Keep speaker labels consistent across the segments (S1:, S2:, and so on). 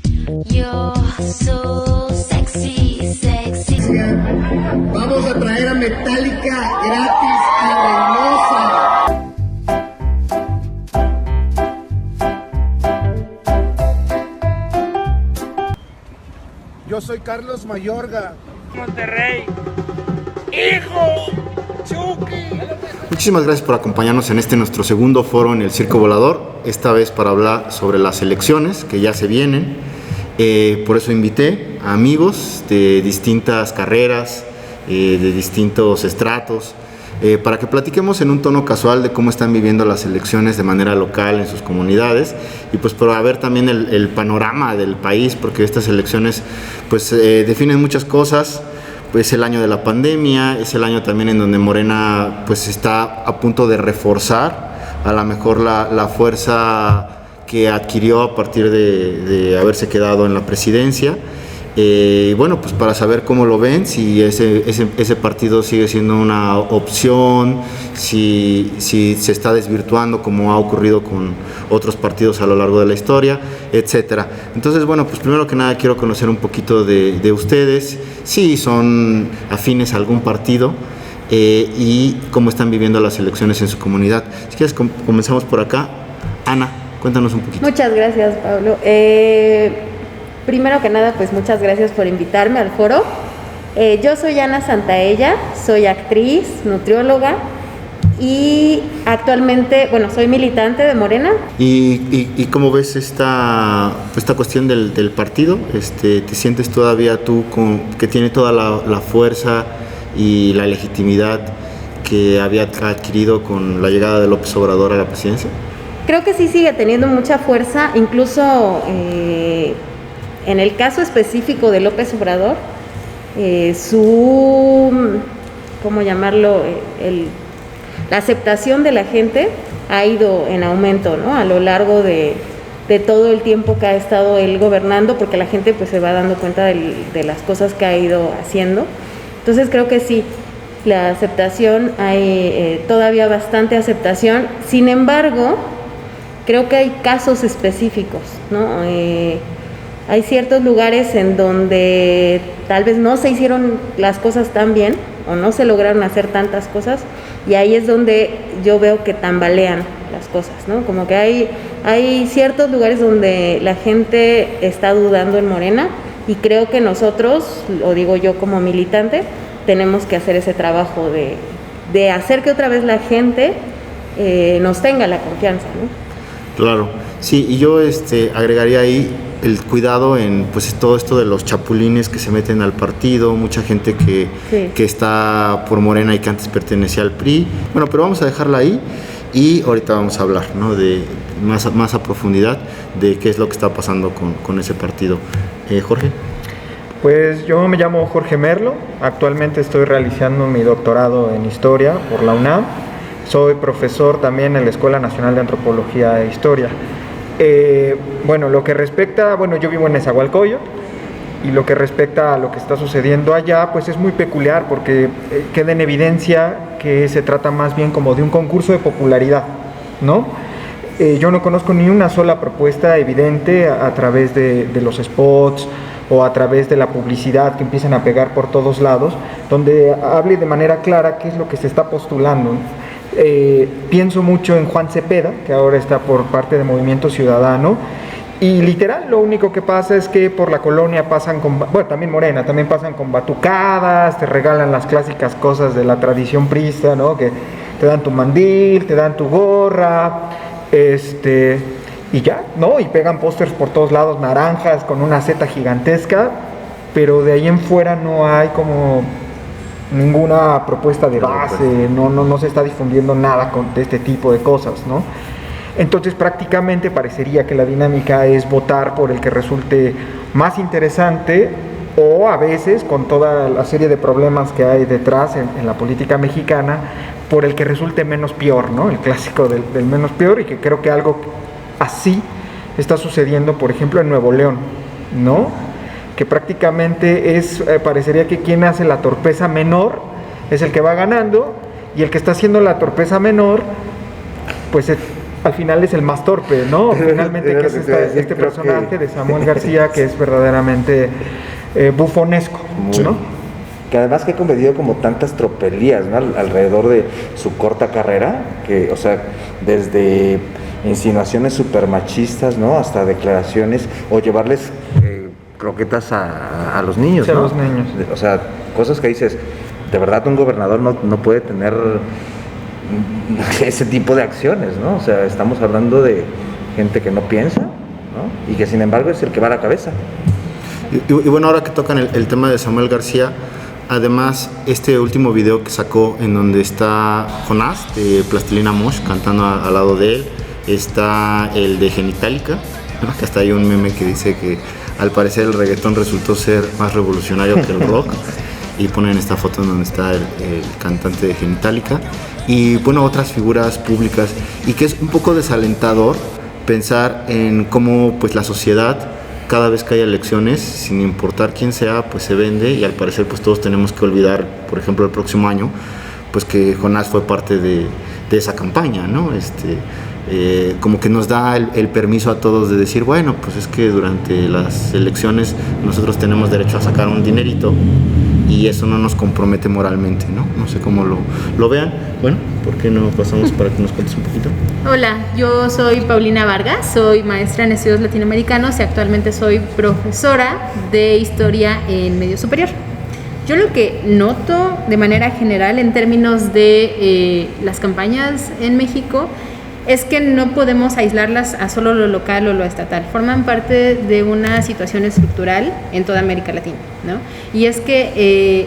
S1: You're so sexy, sexy.
S2: Vamos a traer a Metallica gratis a Reynosa. Yo soy Carlos Mayorga.
S3: Monterrey. ¡Hijo! ¡Chucky!
S4: Muchísimas gracias por acompañarnos en este nuestro segundo foro en el Circo Volador, esta vez para hablar sobre las elecciones que ya se vienen. Por eso invité a amigos de distintas carreras, de distintos estratos, para que platiquemos en un tono casual de cómo están viviendo las elecciones de manera local en sus comunidades y pues para ver también el panorama del país, porque estas elecciones pues definen muchas cosas. Es el año de la pandemia, es el año también en donde Morena pues está a punto de reforzar a lo mejor la fuerza que adquirió a partir de haberse quedado en la presidencia. Bueno, pues para saber cómo lo ven, si ese partido sigue siendo una opción, si se está desvirtuando como ha ocurrido con otros partidos a lo largo de la historia, etcétera. Entonces, bueno, pues primero que nada quiero conocer un poquito de ustedes, si son afines a algún partido y cómo están viviendo las elecciones en su comunidad. Si quieres, comenzamos por acá. Ana, cuéntanos un poquito.
S5: Muchas gracias, Pablo. Primero que nada, pues muchas gracias por invitarme al foro. Yo soy Ana Santaella, soy actriz, nutrióloga y actualmente, bueno, soy militante de Morena.
S4: ¿Y cómo ves esta cuestión del partido? ¿Te sientes todavía tú que tiene toda la fuerza y la legitimidad que había adquirido con la llegada de López Obrador a la presidencia?
S5: Creo que sí sigue teniendo mucha fuerza, incluso en el caso específico de López Obrador, ¿cómo llamarlo? La aceptación de la gente ha ido en aumento, ¿no? A lo largo de todo el tiempo que ha estado él gobernando, porque la gente pues se va dando cuenta de las cosas que ha ido haciendo. Entonces creo que sí, la aceptación, hay todavía bastante aceptación. Sin embargo, creo que hay casos específicos, ¿no? Hay ciertos lugares en donde tal vez no se hicieron las cosas tan bien o no se lograron hacer tantas cosas y ahí es donde yo veo que tambalean las cosas, ¿no? Como que hay ciertos lugares donde la gente está dudando en Morena y creo que nosotros, lo digo yo como militante, tenemos que hacer ese trabajo de hacer que otra vez la gente nos tenga la confianza, ¿no?
S4: Claro, sí, y yo agregaría ahí el cuidado en pues todo esto de los chapulines que se meten al partido, mucha gente que está por Morena y que antes pertenecía al PRI. Bueno, pero vamos a dejarla ahí y ahorita vamos a hablar, ¿no? De más a profundidad de qué es lo que está pasando con ese partido. Jorge.
S6: Pues yo me llamo Jorge Merlo, actualmente estoy realizando mi doctorado en Historia por la UNAM. Soy profesor también en la Escuela Nacional de Antropología e Historia. Bueno, lo que respecta, yo vivo en Nezahualcóyotl y lo que respecta a lo que está sucediendo allá, pues es muy peculiar porque queda en evidencia que se trata más bien como de un concurso de popularidad, ¿no? Yo no conozco ni una sola propuesta evidente a través de los spots o a través de la publicidad que empiezan a pegar por todos lados, donde hable de manera clara qué es lo que se está postulando. Pienso mucho en Juan Cepeda, que ahora está por parte de Movimiento Ciudadano, y literal lo único que pasa es que por la colonia pasan también Morena, también pasan con batucadas, te regalan las clásicas cosas de la tradición priista, ¿no? Que te dan tu mandil, te dan tu gorra, y ya, ¿no? Y pegan pósters por todos lados, naranjas con una Z gigantesca, pero de ahí en fuera no hay como ninguna propuesta de base, no se está difundiendo nada de este tipo de cosas, ¿no? Entonces prácticamente parecería que la dinámica es votar por el que resulte más interesante o a veces con toda la serie de problemas que hay detrás en la política mexicana, por el que resulte menos peor, ¿no? El clásico del menos peor, y que creo que algo así está sucediendo, por ejemplo, en Nuevo León, ¿no? Que prácticamente parecería que quien hace la torpeza menor es el que va ganando y el que está haciendo la torpeza menor pues al final es el más torpe, ¿no? Finalmente, que es este personaje de Samuel García que es verdaderamente bufonesco, ¿no?
S7: Que además que ha cometido como tantas tropelías, ¿no? Alrededor de su corta carrera, que, o sea, desde insinuaciones super machistas, ¿no? Hasta declaraciones, o llevarles croquetas a los niños,
S6: Sí,
S7: ¿no?
S6: a los niños.
S7: O sea, cosas que dices, de verdad un gobernador no puede tener ese tipo de acciones, ¿no? O sea, estamos hablando de gente que no piensa, ¿no? Y que sin embargo es el que va a la cabeza.
S4: Y bueno, ahora que tocan el tema de Samuel García, además este último video que sacó en donde está Jonás de Plastilina Mosh cantando al lado de él, está el de Genitalica, ¿no? Que hasta hay un meme que dice que al parecer el reggaetón resultó ser más revolucionario que el rock, y ponen esta foto en donde está el cantante de Genitalica, y bueno, otras figuras públicas, y que es un poco desalentador pensar en cómo pues la sociedad, cada vez que hay elecciones, sin importar quién sea, pues se vende, y al parecer pues todos tenemos que olvidar, por ejemplo, el próximo año, pues que Jonás fue parte de esa campaña, ¿no? Como que nos da el permiso a todos de decir, bueno, pues es que durante las elecciones nosotros tenemos derecho a sacar un dinerito y eso no nos compromete moralmente, ¿no? No sé cómo lo vean. Bueno, ¿por qué no pasamos para que nos cuentes un poquito?
S8: Hola, yo soy Paulina Vargas, soy maestra en estudios latinoamericanos y actualmente soy profesora de historia en medio superior. Yo lo que noto de manera general en términos de las campañas en México es que no podemos aislarlas a solo lo local o lo estatal. Forman parte de una situación estructural en toda América Latina, ¿no? Y es que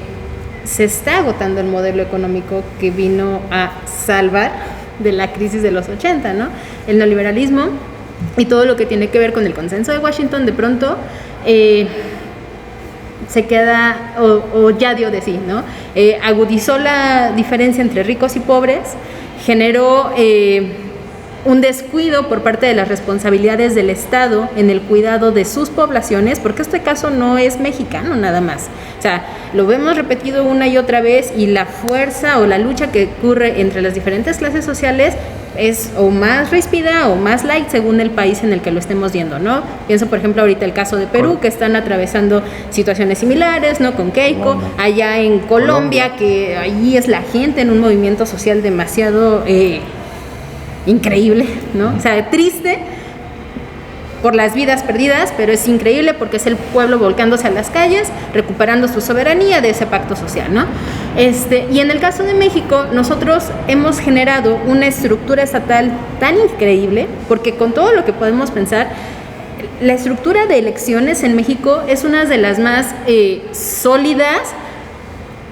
S8: se está agotando el modelo económico que vino a salvar de la crisis de los 80, ¿no? El neoliberalismo y todo lo que tiene que ver con el consenso de Washington, de pronto se queda o ya dio de sí, ¿no? Agudizó la diferencia entre ricos y pobres, generó un descuido por parte de las responsabilidades del Estado en el cuidado de sus poblaciones, porque este caso no es mexicano nada más. O sea, lo vemos repetido una y otra vez, y la fuerza o la lucha que ocurre entre las diferentes clases sociales es o más ríspida o más light según el país en el que lo estemos viendo, ¿no? Pienso, por ejemplo, ahorita el caso de Perú, que están atravesando situaciones similares, ¿no? Con Keiko, allá en Colombia, que allí es la gente en un movimiento social demasiado increíble, ¿no? O sea, triste por las vidas perdidas, pero es increíble porque es el pueblo volcándose a las calles, recuperando su soberanía de ese pacto social, ¿no? Y en el caso de México, nosotros hemos generado una estructura estatal tan increíble, porque con todo lo que podemos pensar, la estructura de elecciones en México es una de las más sólidas,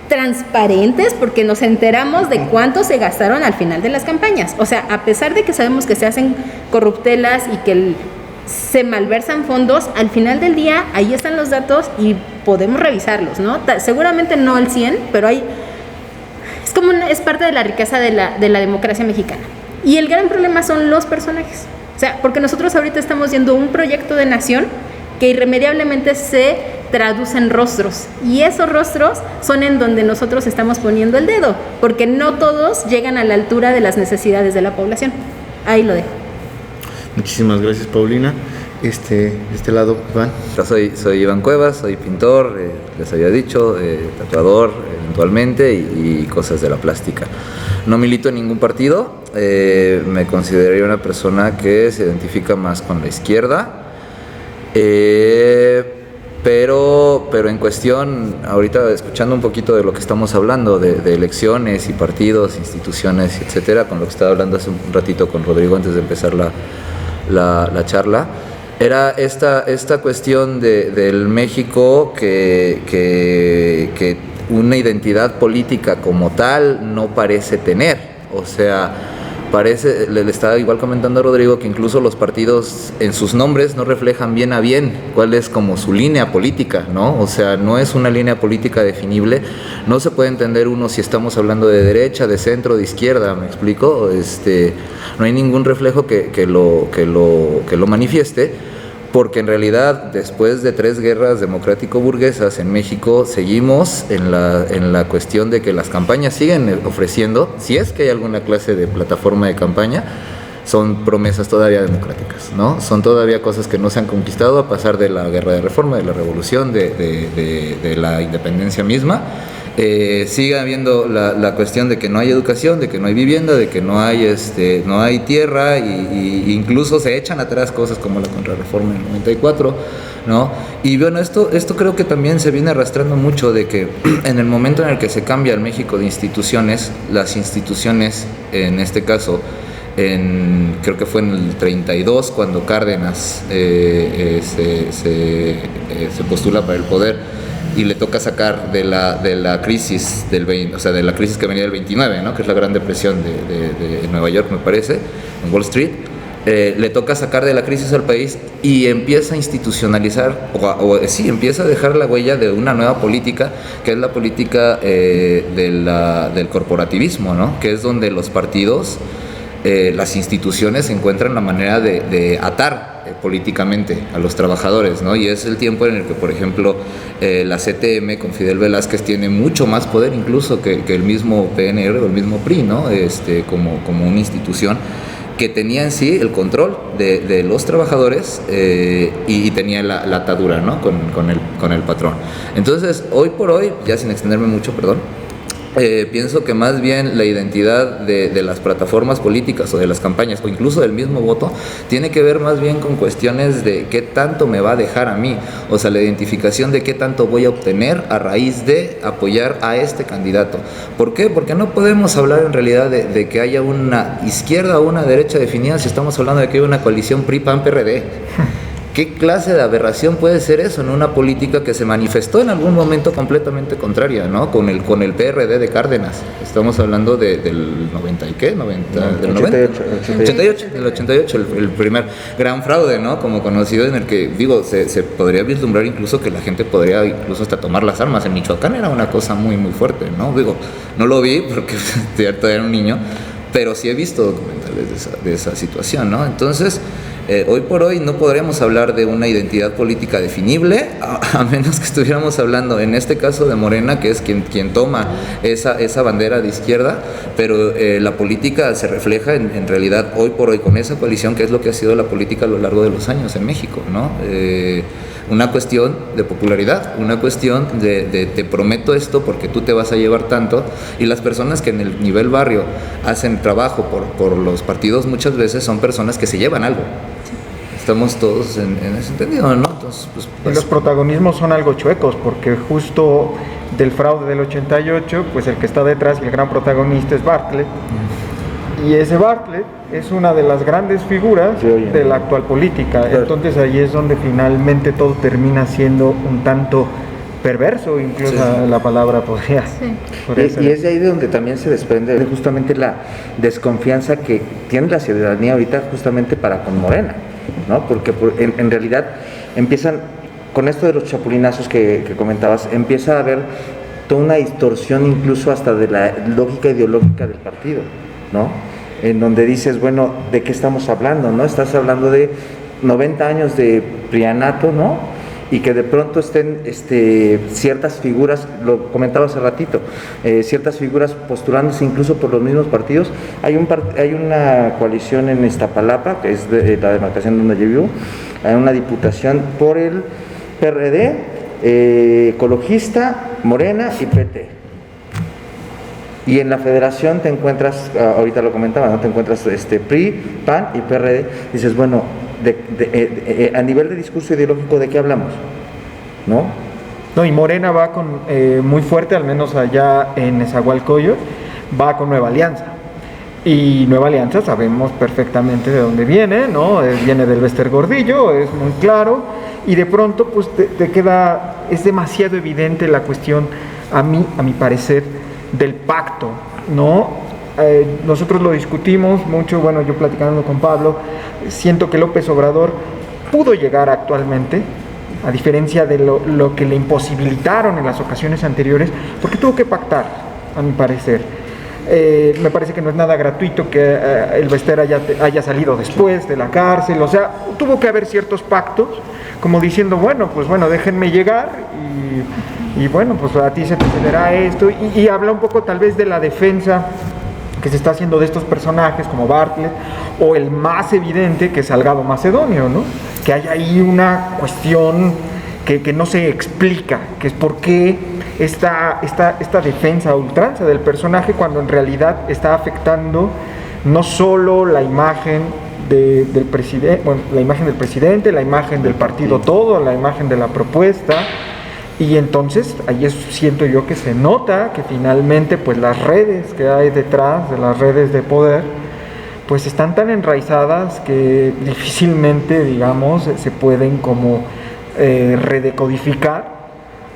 S8: transparentes, porque nos enteramos de cuánto se gastaron al final de las campañas. O sea, a pesar de que sabemos que se hacen corruptelas y que se malversan fondos, al final del día ahí están los datos y podemos revisarlos, ¿no? Seguramente no al 100, pero es parte de la riqueza de la democracia mexicana. Y el gran problema son los personajes. O sea, porque nosotros ahorita estamos viendo un proyecto de nación que irremediablemente se traduce en rostros, y esos rostros son en donde nosotros estamos poniendo el dedo, porque no todos llegan a la altura de las necesidades de la población. Ahí lo dejo.
S4: Muchísimas gracias, Paulina. De este lado, Iván.
S9: Soy Iván Cuevas, soy pintor, les había dicho, tatuador eventualmente y cosas de la plástica. No milito en ningún partido, me consideraría una persona que se identifica más con la izquierda, pero en cuestión, ahorita escuchando un poquito de lo que estamos hablando, de elecciones y partidos, instituciones, etcétera, con lo que estaba hablando hace un ratito con Rodrigo antes de empezar la charla, era esta cuestión del México que una identidad política como tal no parece tener. O sea, le estaba igual comentando a Rodrigo que incluso los partidos en sus nombres no reflejan bien a bien cuál es como su línea política, ¿no? O sea, no es una línea política definible, no se puede entender uno si estamos hablando de derecha, de centro, de izquierda, ¿me explico? No hay ningún reflejo que lo manifieste, porque en realidad después de 3 guerras democrático-burguesas en México seguimos en la cuestión de que las campañas siguen ofreciendo, si es que hay alguna clase de plataforma de campaña, son promesas todavía democráticas, ¿no? Son todavía cosas que no se han conquistado a pasar de la guerra de reforma, de la revolución, de la independencia misma. Sigue habiendo la cuestión de que no hay educación, de que no hay vivienda, de que no hay tierra, y incluso se echan atrás cosas como la contrarreforma en el 94, ¿no? Y bueno, esto creo que también se viene arrastrando mucho, de que en el momento en el que se cambia el México de instituciones, las instituciones, en este caso, creo que fue en el 32 cuando Cárdenas se postula para el poder y le toca sacar de la crisis del 20, o sea, de la crisis que venía del 29, ¿no? Que es la Gran Depresión de Nueva York, me parece, en Wall Street. Le toca sacar de la crisis al país y empieza a institucionalizar, empieza a dejar la huella de una nueva política, que es la política del corporativismo, ¿no? Que es donde los partidos, las instituciones encuentran la manera de atar políticamente a los trabajadores, ¿no? Y es el tiempo en el que, por ejemplo, la CTM con Fidel Velázquez tiene mucho más poder incluso que el mismo PNR o el mismo PRI, ¿no? Como una institución que tenía en sí el control de los trabajadores, y tenía la atadura, ¿no? con el patrón. Entonces, hoy por hoy, ya sin extenderme mucho, perdón, pienso que más bien la identidad de las plataformas políticas o de las campañas o incluso del mismo voto tiene que ver más bien con cuestiones de qué tanto me va a dejar a mí, o sea, la identificación de qué tanto voy a obtener a raíz de apoyar a este candidato. ¿Por qué? Porque no podemos hablar en realidad de que haya una izquierda o una derecha definida si estamos hablando de que hay una coalición PRI-PAN-PRD. ¿Qué clase de aberración puede ser eso en una política que se manifestó en algún momento completamente contraria, ¿no? Con el PRD de Cárdenas. Estamos hablando del 90 y qué, 90, del 88, el primer gran fraude, ¿no? Como conocido, en el que, digo, se podría vislumbrar incluso que la gente podría incluso hasta tomar las armas. En Michoacán era una cosa muy, muy fuerte, ¿no? Digo, no lo vi porque todavía era un niño, pero sí he visto documentales de esa situación, ¿no? Entonces, hoy por hoy no podríamos hablar de una identidad política definible, a menos que estuviéramos hablando, en este caso, de Morena, que es quien toma esa bandera de izquierda, pero la política se refleja en realidad hoy por hoy con esa coalición, que es lo que ha sido la política a lo largo de los años en México, ¿no? Una cuestión de popularidad, una cuestión de te prometo esto porque tú te vas a llevar tanto, y las personas que en el nivel barrio hacen trabajo por los partidos muchas veces son personas que se llevan algo. Estamos todos en ese entendido, ¿no? Entonces,
S6: y los protagonismos son algo chuecos, porque justo del fraude del 88, pues el que está detrás y el gran protagonista es Bartlett. Y ese Bartlett es una de las grandes figuras de la actual política. Claro. Entonces ahí es donde finalmente todo termina siendo un tanto perverso, incluso la palabra podría ser.
S7: Y es de ahí de donde también se desprende justamente la desconfianza que tiene la ciudadanía ahorita justamente para con Morena, ¿no? Porque en realidad empiezan, con esto de los chapulinazos que comentabas, empieza a haber toda una distorsión incluso hasta de la lógica ideológica del partido, ¿no? En donde dices, bueno, ¿de qué estamos hablando, no? Estás hablando de 90 años de prianato, ¿no? Y que de pronto estén ciertas figuras, lo comentaba hace ratito, ciertas figuras postulándose incluso por los mismos partidos. Hay una coalición en Iztapalapa, que es la demarcación donde yo vivo, hay una diputación por el PRD, ecologista, Morena y PT. Y en la federación te encuentras, ahorita lo comentaba, ¿no? Te encuentras PRI, PAN y PRD. Dices, bueno, a nivel de discurso ideológico, ¿de qué hablamos? ¿No?
S6: Y Morena va con muy fuerte, al menos allá en Nezahualcóyotl, va con Nueva Alianza. Y Nueva Alianza sabemos perfectamente de dónde viene, ¿no? Viene del Bester Gordillo, es muy claro. Y de pronto, pues te queda, es demasiado evidente la cuestión, a mi parecer, del pacto, ¿no? Nosotros lo discutimos mucho, bueno, yo platicando con Pablo, siento que López Obrador pudo llegar actualmente, a diferencia de lo que le imposibilitaron en las ocasiones anteriores, porque tuvo que pactar, a mi parecer. Me parece que no es nada gratuito que el Bester haya salido después de la cárcel, o sea, tuvo que haber ciertos pactos, como diciendo, bueno, déjenme llegar y bueno, pues a ti se te cederá esto, y habla un poco tal vez de la defensa que se está haciendo de estos personajes como Bartlett, o el más evidente que es Salgado Macedonio, ¿no? Que hay ahí una cuestión que no se explica, que es por qué esta defensa a ultranza del personaje cuando en realidad está afectando no solo la imagen del presidente, bueno, la imagen del presidente, la imagen del partido todo, la imagen de la propuesta. Y entonces ahí siento yo que se nota que finalmente pues las redes que hay detrás de las redes de poder pues están tan enraizadas que difícilmente, digamos, se pueden como redecodificar,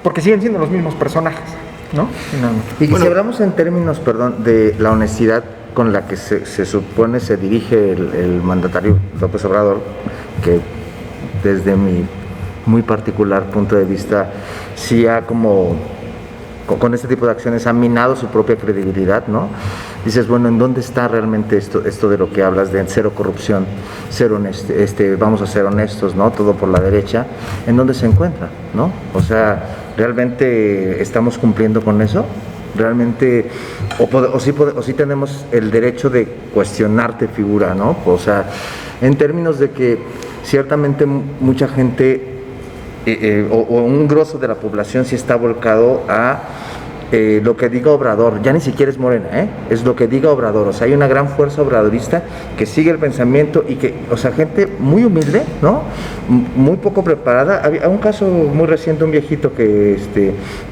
S6: porque siguen siendo los mismos personajes, ¿no? Finalmente.
S7: Y si hablamos en términos, perdón, de la honestidad con la que se supone se dirige el mandatario López Obrador, que desde mi muy particular punto de vista sí ha como con este tipo de acciones ha minado su propia credibilidad, ¿no? Dices, bueno, ¿en dónde está realmente esto de lo que hablas de cero corrupción, cero vamos a ser honestos, ¿no? Todo por la derecha, ¿en dónde se encuentra, ¿no? O sea, ¿realmente estamos cumpliendo con eso? ¿Realmente o sí tenemos el derecho de cuestionarte figura, ¿no? O sea, en términos de que ciertamente mucha gente o un grosso de la población sí está volcado a lo que diga Obrador, ya ni siquiera es Morena, es lo que diga Obrador, o sea, hay una gran fuerza obradorista que sigue el pensamiento y que, o sea, gente muy humilde, ¿no? Muy poco preparada. Había un caso muy reciente, un viejito que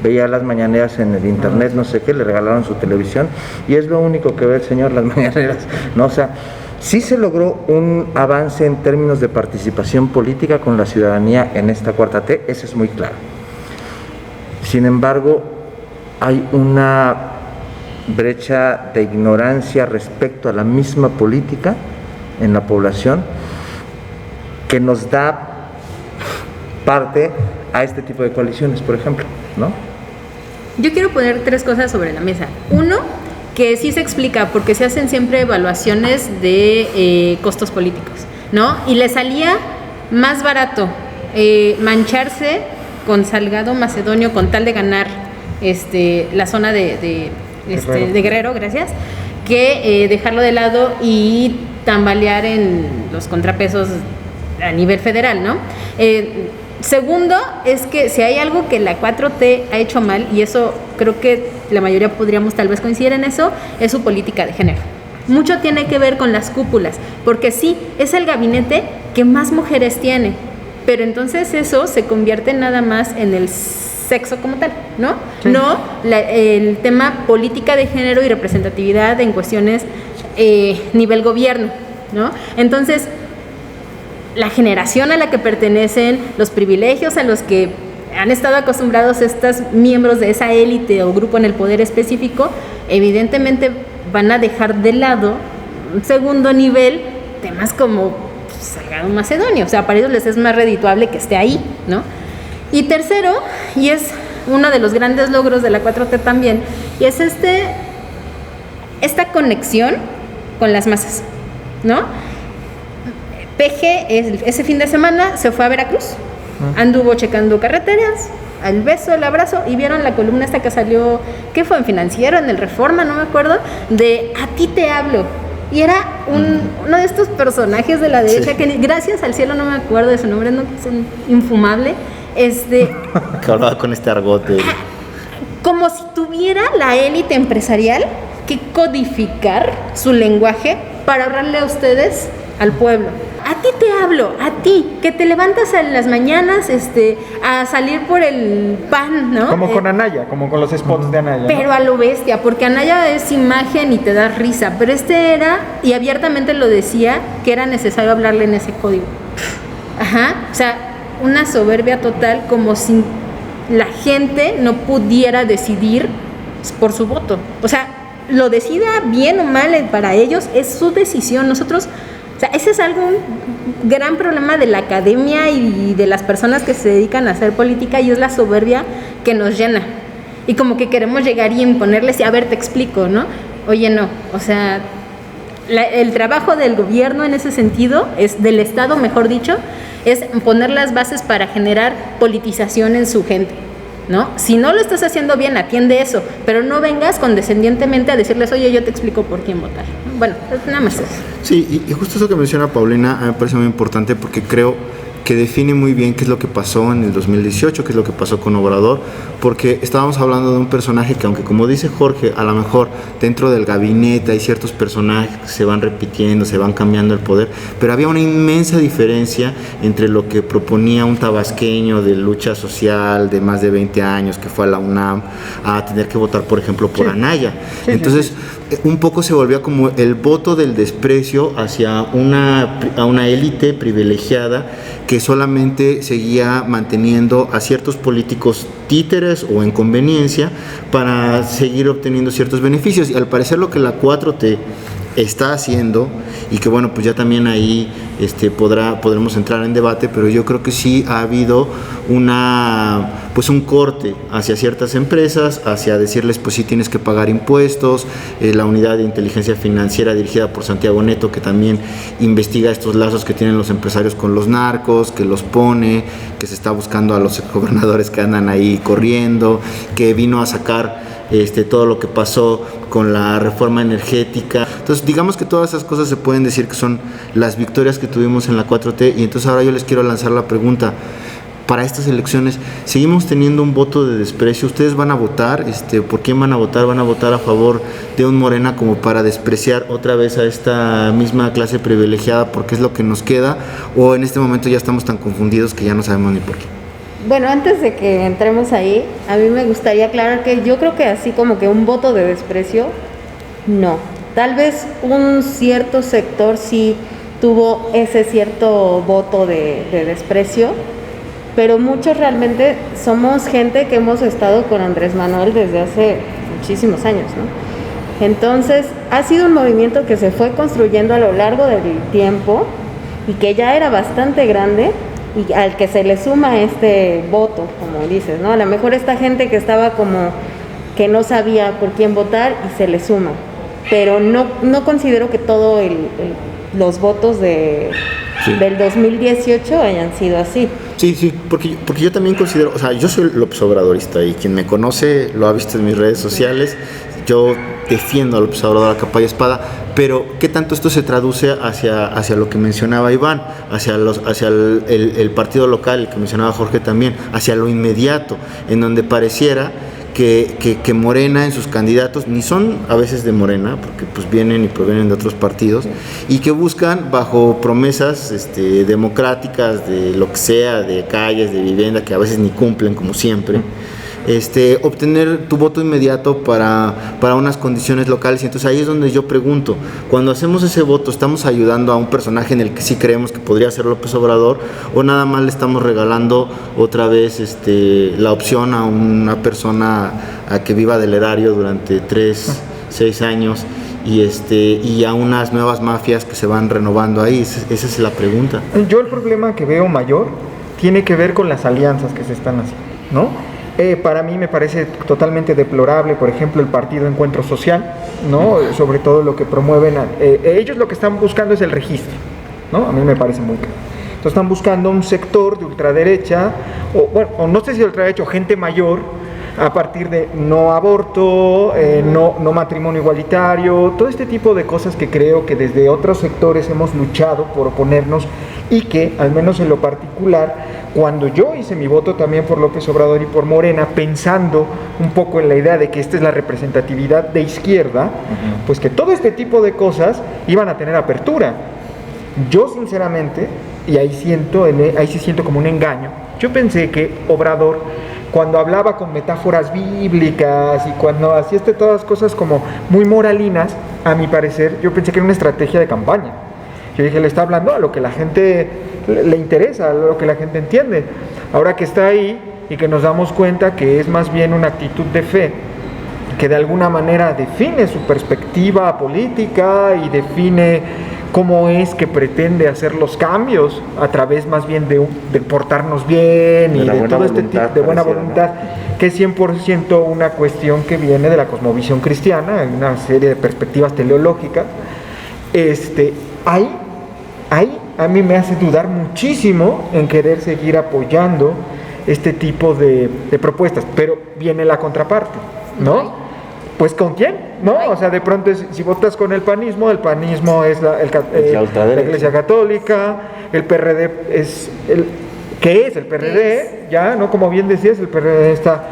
S7: veía las mañaneras en el internet, no sé qué, le regalaron su televisión y es lo único que ve el señor, las mañaneras, ¿no? O sea, sí se logró un avance en términos de participación política con la ciudadanía en esta cuarta T, eso es muy claro. Sin embargo, hay una brecha de ignorancia respecto a la misma política en la población que nos da parte a este tipo de coaliciones, por ejemplo, ¿no?
S8: Yo quiero poner 3 cosas sobre la mesa. Uno, que sí se explica porque se hacen siempre evaluaciones de costos políticos, ¿no? Y le salía más barato mancharse con Salgado Macedonio con tal de ganar la zona de Guerrero, gracias, que dejarlo de lado y tambalear en los contrapesos a nivel federal, ¿no? Segundo, es que si hay algo que la 4T ha hecho mal, y eso creo que la mayoría podríamos tal vez coincidir en eso, es su política de género. Mucho tiene que ver con las cúpulas, porque sí, es el gabinete que más mujeres tiene, pero entonces eso se convierte nada más en el sexo como tal, ¿no? Sí. No el tema política de género y representatividad en cuestiones nivel gobierno, ¿no? Entonces, la generación a la que pertenecen, los privilegios a los que han estado acostumbrados estos miembros de esa élite o grupo en el poder específico, evidentemente van a dejar de lado un segundo nivel temas como Salgado Macedonio, o sea, para ellos les es más redituable que esté ahí, ¿no? Y tercero, y es uno de los grandes logros de la 4T también, y es esta conexión con las masas, ¿no? PG ese fin de semana se fue a Veracruz, anduvo checando carreteras, al beso, el abrazo, y vieron la columna esta que salió, ¿qué fue? En Financiero, en el Reforma, no me acuerdo, de A ti te hablo. Y era uno de estos personajes de la derecha, sí, que gracias al cielo no me acuerdo de su nombre, no, es un infumable. Que
S4: hablaba con este argote.
S8: Como si tuviera la élite empresarial que codificar su lenguaje para hablarle a ustedes, al pueblo. A ti te hablo, a ti, que te levantas en las mañanas a salir por el pan, ¿no?
S6: Como con Anaya, como con los spots de Anaya.
S8: Pero ¿no? A lo bestia, porque Anaya es imagen y te da risa, pero era, y abiertamente lo decía, que era necesario hablarle en ese código. Ajá, o sea, una soberbia total, como si la gente no pudiera decidir por su voto. O sea, lo decida bien o mal para ellos, es su decisión. Nosotros, o sea, ese es algo, un gran problema de la academia y de las personas que se dedican a hacer política, y es la soberbia que nos llena. Y como que queremos llegar y imponerles, y a ver, te explico, ¿no? Oye, no, o sea, el trabajo del gobierno en ese sentido, es del Estado, mejor dicho, es poner las bases para generar politización en su gente, ¿no? Si no lo estás haciendo bien, atiende eso, pero no vengas condescendientemente a decirles, oye, yo te explico por quién votar. Bueno, nada más eso.
S4: Sí, y justo eso que menciona Paulina me parece muy importante porque creo que define muy bien qué es lo que pasó en el 2018, qué es lo que pasó con Obrador, porque estábamos hablando de un personaje que, aunque como dice Jorge, a lo mejor dentro del gabinete hay ciertos personajes que se van repitiendo, se van cambiando el poder, pero había una inmensa diferencia entre lo que proponía un tabasqueño de lucha social de más de 20 años que fue a la UNAM a tener que votar, por ejemplo, por Anaya. Entonces, un poco se volvía como el voto del desprecio hacia una élite privilegiada que solamente seguía manteniendo a ciertos políticos títeres o en conveniencia para seguir obteniendo ciertos beneficios. Y al parecer lo que la 4T está haciendo, y que bueno, pues ya también ahí podremos entrar en debate, pero yo creo que sí ha habido un corte hacia ciertas empresas, hacia decirles pues sí tienes que pagar impuestos. La unidad de inteligencia financiera dirigida por Santiago Neto, que también investiga estos lazos que tienen los empresarios con los narcos, que los pone, que se está buscando a los gobernadores que andan ahí corriendo, que vino a sacar todo lo que pasó con la reforma energética. Entonces, digamos que todas esas cosas se pueden decir que son las victorias que tuvimos en la 4T, y entonces ahora yo les quiero lanzar la pregunta. Para estas elecciones, ¿seguimos teniendo un voto de desprecio? ¿Ustedes van a votar? ¿Por quién van a votar? ¿Van a votar a favor de un Morena como para despreciar otra vez a esta misma clase privilegiada porque es lo que nos queda? ¿O en este momento ya estamos tan confundidos que ya no sabemos ni por qué?
S5: Bueno, antes de que entremos ahí, a mí me gustaría aclarar que yo creo que así como que un voto de desprecio, no. Tal vez un cierto sector sí tuvo ese cierto voto de desprecio, pero muchos realmente somos gente que hemos estado con Andrés Manuel desde hace muchísimos años, ¿no? Entonces, ha sido un movimiento que se fue construyendo a lo largo del tiempo y que ya era bastante grande, y al que se le suma este voto, como dices, ¿no? A lo mejor esta gente que estaba como que no sabía por quién votar y se le suma, pero no considero que todos los votos del 2018 hayan sido así.
S4: Sí, porque yo también considero, o sea, yo soy López Obradorista y quien me conoce lo ha visto en mis redes sociales. Yo defiendo a López Obrador a capa y espada, pero ¿qué tanto esto se traduce hacia lo que mencionaba Iván, hacia el partido local, el que mencionaba Jorge también, hacia lo inmediato, en donde pareciera que Morena en sus candidatos ni son a veces de Morena, porque pues vienen y provienen de otros partidos, y que buscan bajo promesas democráticas de lo que sea, de calles, de vivienda, que a veces ni cumplen como siempre, obtener tu voto inmediato para unas condiciones locales. Y entonces ahí es donde yo pregunto, cuando hacemos ese voto, ¿estamos ayudando a un personaje en el que sí creemos que podría ser López Obrador, o nada más le estamos regalando otra vez la opción a una persona a que viva del erario durante 6 años y a unas nuevas mafias que se van renovando ahí? Esa es la pregunta.
S6: Yo el problema que veo mayor tiene que ver con las alianzas que se están haciendo, ¿no? Para mí me parece totalmente deplorable, por ejemplo, el partido Encuentro Social, ¿no? Sobre todo lo que promueven, ellos lo que están buscando es el registro, ¿no? A mí me parece muy claro. Entonces están buscando un sector de ultraderecha, o no sé si de ultraderecha, o gente mayor, a partir de no aborto, no matrimonio igualitario, todo este tipo de cosas que creo que desde otros sectores hemos luchado por oponernos, y que, al menos en lo particular, cuando yo hice mi voto también por López Obrador y por Morena, pensando un poco en la idea de que esta es la representatividad de izquierda, pues que todo este tipo de cosas iban a tener apertura. Yo sinceramente, y ahí sí siento como un engaño, yo pensé que Obrador, cuando hablaba con metáforas bíblicas y cuando hacía todas las cosas como muy moralinas, a mi parecer, yo pensé que era una estrategia de campaña. Yo dije, le está hablando a lo que la gente le interesa, a lo que la gente entiende. Ahora que está ahí y que nos damos cuenta que es más bien una actitud de fe, que de alguna manera define su perspectiva política y define cómo es que pretende hacer los cambios a través más bien de portarnos bien y de todo este tipo de buena voluntad, ¿no? Que es 100% una cuestión que viene de la cosmovisión cristiana, en una serie de perspectivas teleológicas. Ahí a mí me hace dudar muchísimo en querer seguir apoyando este tipo de propuestas, pero viene la contraparte, ¿no? Pues ¿con quién? ¿No? O sea, de pronto si votas con el panismo es la Iglesia Católica, el PRD ¿qué es el PRD? Ya, ¿no? Como bien decías, el PRD está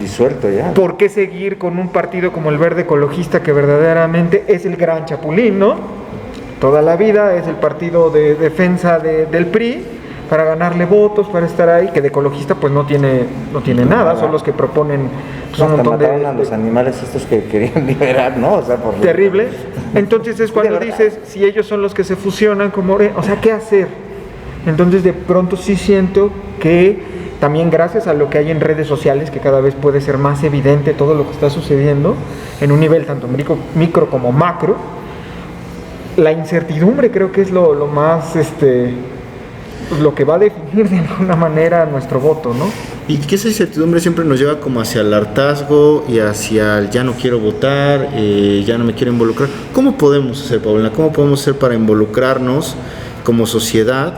S7: disuelto ya.
S6: ¿Por qué seguir con un partido como el Verde Ecologista, que verdaderamente es el gran chapulín, ¿no? Toda la vida es el partido de defensa del PRI, para ganarle votos, para estar ahí, que de ecologista pues no tiene nada, son los que proponen pues, un montón
S7: mataron a los animales estos que querían liberar, ¿no? O sea,
S6: terrible. Entonces es cuando dices, si ellos son los que se fusionan con Morena, o sea, ¿qué hacer? Entonces de pronto sí siento que también gracias a lo que hay en redes sociales, que cada vez puede ser más evidente todo lo que está sucediendo en un nivel tanto micro como macro, la incertidumbre creo que es lo más lo que va a definir de alguna manera nuestro voto, ¿no?
S4: Y que esa incertidumbre siempre nos lleva como hacia el hartazgo y hacia el ya no quiero votar, ya no me quiero involucrar. ¿Cómo podemos hacer, Paulina? ¿Cómo podemos hacer para involucrarnos como sociedad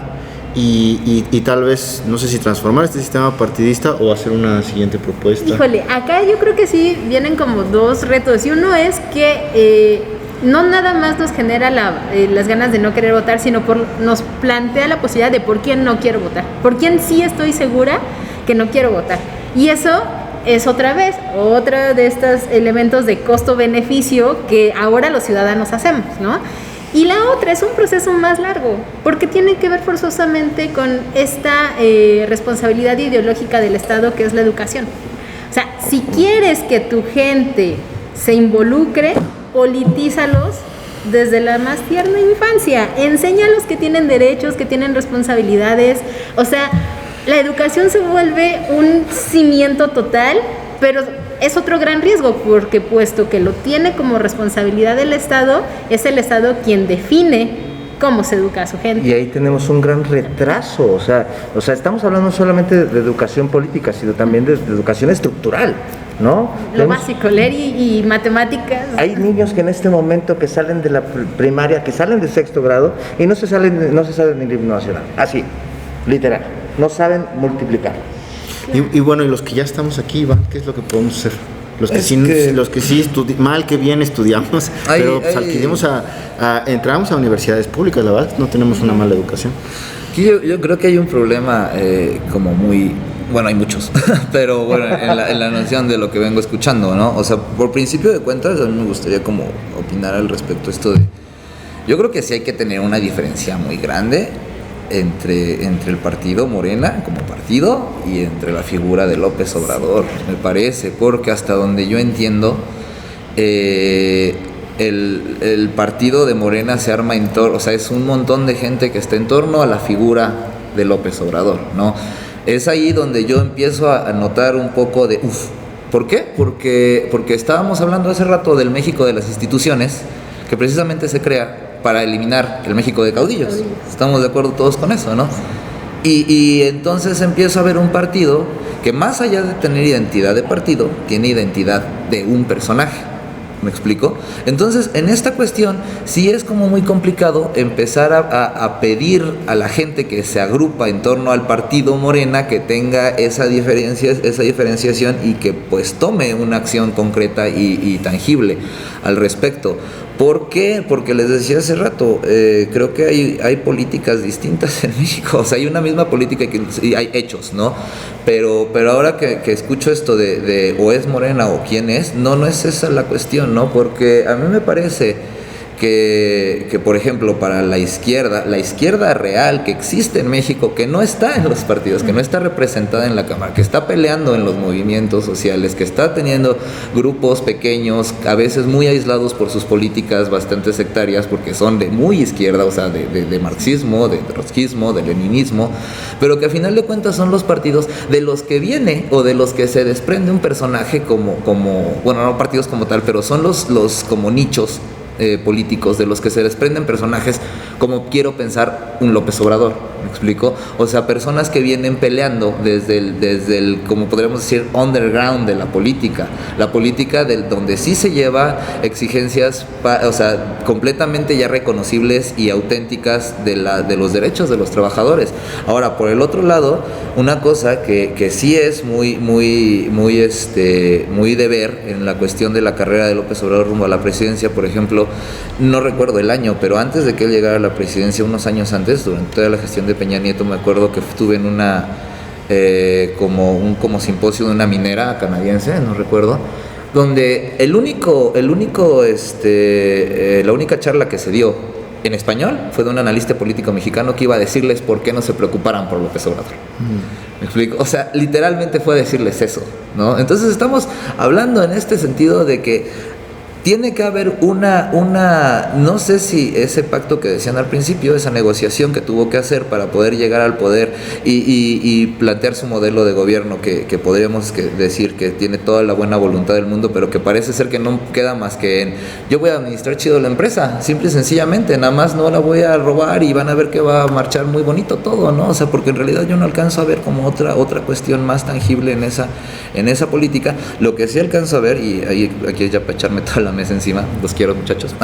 S4: y tal vez, no sé si transformar este sistema partidista o hacer una siguiente propuesta?
S8: Híjole, acá yo creo que sí vienen como dos retos, y uno es que no nada más nos genera las ganas de no querer votar, sino nos plantea la posibilidad de por quién no quiero votar, por quién sí estoy segura que no quiero votar. Y eso es otra de estos elementos de costo-beneficio que ahora los ciudadanos hacemos, ¿no? Y la otra es un proceso más largo, porque tiene que ver forzosamente con esta responsabilidad ideológica del Estado, que es la educación. O sea, si quieres que tu gente se involucre, politízalos desde la más tierna infancia, enséñalos que tienen derechos, que tienen responsabilidades. O sea, la educación se vuelve un cimiento total, pero es otro gran riesgo, porque puesto que lo tiene como responsabilidad del Estado, es el Estado quien define cómo se educa a su gente.
S7: Y ahí tenemos un gran retraso, o sea, estamos hablando solamente de educación política, sino también de educación estructural, ¿no?
S8: Lo básico, leer y matemáticas.
S7: Hay niños que en este momento que salen de la primaria, que salen de sexto grado y no se saben ni el himno nacional, así, literal, no saben multiplicar.
S4: Y bueno, y los que ya estamos aquí, Iván, ¿qué es lo que podemos hacer? Los que sí mal que bien estudiamos, pero pues, entramos a universidades públicas, la verdad, no tenemos una mala educación.
S9: Aquí yo creo que hay un problema como muy... Bueno, hay muchos, pero bueno, en la noción de lo que vengo escuchando, ¿no? O sea, por principio de cuentas, a mí me gustaría como opinar al respecto esto de... Yo creo que sí hay que tener una diferencia muy grande entre el partido Morena como partido y entre la figura de López Obrador, me parece, porque hasta donde yo entiendo, el partido de Morena se arma en torno, o sea, es un montón de gente que está en torno a la figura de López Obrador, ¿no? Es ahí donde yo empiezo a notar un poco de ¿Por qué? Porque estábamos hablando hace rato del México de las instituciones, que precisamente se crea para eliminar el México de caudillos. Estamos de acuerdo todos con eso, ¿no? Y entonces empiezo a ver un partido que, más allá de tener identidad de partido, tiene identidad de un personaje. ¿Me explico? Entonces, en esta cuestión sí es como muy complicado empezar a pedir a la gente que se agrupa en torno al partido Morena que tenga esa diferenciación y que pues tome una acción concreta y tangible al respecto. ¿Por qué? Porque les decía hace rato, creo que hay políticas distintas en México, o sea, hay una misma política y hay hechos, ¿no? Pero ahora que escucho esto de o es Morena o quién es, no es esa la cuestión, ¿no? Porque a mí me parece que por ejemplo, para la izquierda real que existe en México, que no está en los partidos, que no está representada en la Cámara, que está peleando en los movimientos sociales, que está teniendo grupos pequeños, a veces muy aislados por sus políticas bastante sectarias, porque son de muy izquierda, o sea, de marxismo, de trotskismo, de leninismo, pero que a final de cuentas son los partidos de los que viene o de los que se desprende un personaje como bueno, no partidos como tal, pero son los como nichos políticos de los que se desprenden personajes como quiero pensar un López Obrador, ¿me explico? O sea, personas que vienen peleando desde el como podríamos decir, underground de la política donde sí se lleva exigencias, o sea, completamente ya reconocibles y auténticas de los derechos de los trabajadores. Ahora, por el otro lado, una cosa que sí es muy de ver en la cuestión de la carrera de López Obrador rumbo a la presidencia, por ejemplo, no recuerdo el año, pero antes de que él llegara a la presidencia, unos años antes, durante toda la gestión de Peña Nieto, me acuerdo que estuve en una como simposio de una minera canadiense, no recuerdo, donde la única charla que se dio en español fue de un analista político mexicano que iba a decirles por qué no se preocuparan por López Obrador. ¿Me explico? O sea, literalmente fue a decirles eso, ¿no? Entonces estamos hablando en este sentido de que tiene que haber no sé si ese pacto que decían al principio, esa negociación que tuvo que hacer para poder llegar al poder y plantear su modelo de gobierno que podríamos decir que tiene toda la buena voluntad del mundo, pero que parece ser que no queda más que en yo voy a administrar chido la empresa, simple y sencillamente, nada más no la voy a robar y van a ver que va a marchar muy bonito todo, ¿no? O sea, porque en realidad yo no alcanzo a ver como otra cuestión más tangible en esa política. Lo que sí alcanzo a ver, y aquí es ya para echarme toda la mesa encima, los quiero muchachos,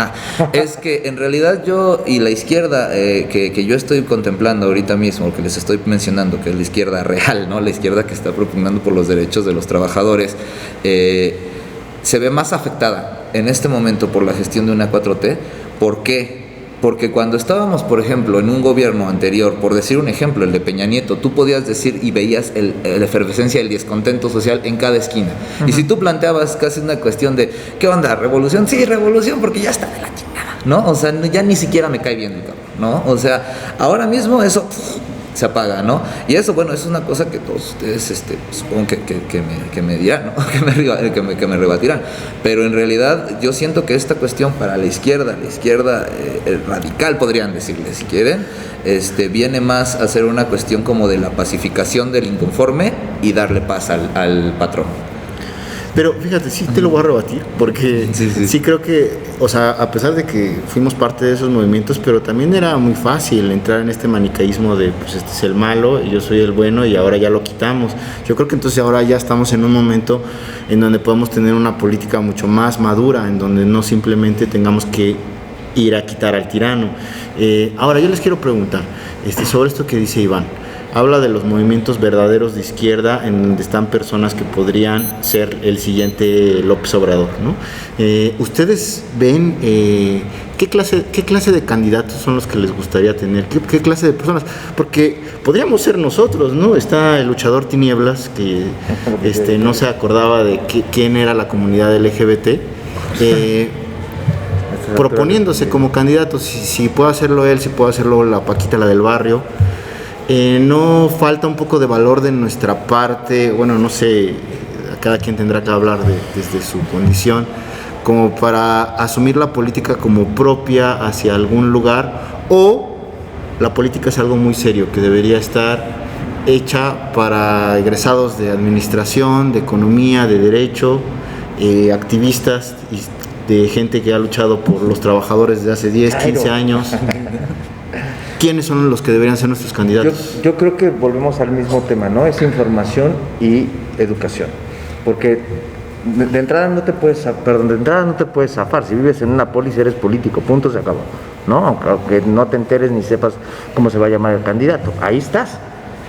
S9: es que en realidad yo y la izquierda que yo estoy contemplando ahorita mismo, que les estoy mencionando, que es la izquierda real, ¿no? La izquierda que está propugnando por los derechos de los trabajadores, se ve más afectada en este momento por la gestión de una 4T. ¿Por qué? Porque cuando estábamos, por ejemplo, en un gobierno anterior, por decir un ejemplo, el de Peña Nieto, tú podías decir y veías la efervescencia del descontento social en cada esquina. Y si tú planteabas casi una cuestión de, ¿qué onda? ¿Revolución? Sí, revolución, porque ya está de la chingada, ¿no? O sea, ya ni siquiera me cae bien el cabrón, ¿no? O sea, ahora mismo eso se apaga, ¿no? Y eso, bueno, es una cosa que todos ustedes, supongo que me dirán, ¿no? que me rebatirán. Pero en realidad yo siento que esta cuestión para la izquierda radical, podrían decirle, si quieren, viene más a ser una cuestión como de la pacificación del inconforme y darle paz al patrón.
S4: Pero fíjate, sí te lo voy a rebatir, porque sí creo que, o sea, a pesar de que fuimos parte de esos movimientos, pero también era muy fácil entrar en este manicaísmo de, pues este es el malo y yo soy el bueno y ahora ya lo quitamos. Yo creo que entonces ahora ya estamos en un momento en donde podemos tener una política mucho más madura, en donde no simplemente tengamos que ir a quitar al tirano. Ahora yo les quiero preguntar sobre esto que dice Iván. Habla de los movimientos verdaderos de izquierda en donde están personas que podrían ser el siguiente López Obrador, ¿no? ¿Ustedes ven qué clase de candidatos son los que les gustaría tener? ¿Qué clase de personas? Porque podríamos ser nosotros, ¿no? Está el luchador Tinieblas, que no se acordaba de quién era la comunidad LGBT, proponiéndose como candidato, si puede hacerlo él, si puede hacerlo la Paquita, la del barrio. No falta un poco de valor de nuestra parte, bueno, no sé, cada quien tendrá que hablar desde su condición, como para asumir la política como propia hacia algún lugar, o la política es algo muy serio que debería estar hecha para egresados de administración, de economía, de derecho, activistas y de gente que ha luchado por los trabajadores desde hace 10, 15 años. ¿Quiénes son los que deberían ser nuestros candidatos?
S7: Yo creo que volvemos al mismo tema, ¿no? Es información y educación. Porque de entrada no te puedes zafar. Si vives en una polis eres político, punto, se acabó, ¿no? Aunque no te enteres ni sepas cómo se va a llamar el candidato. Ahí estás.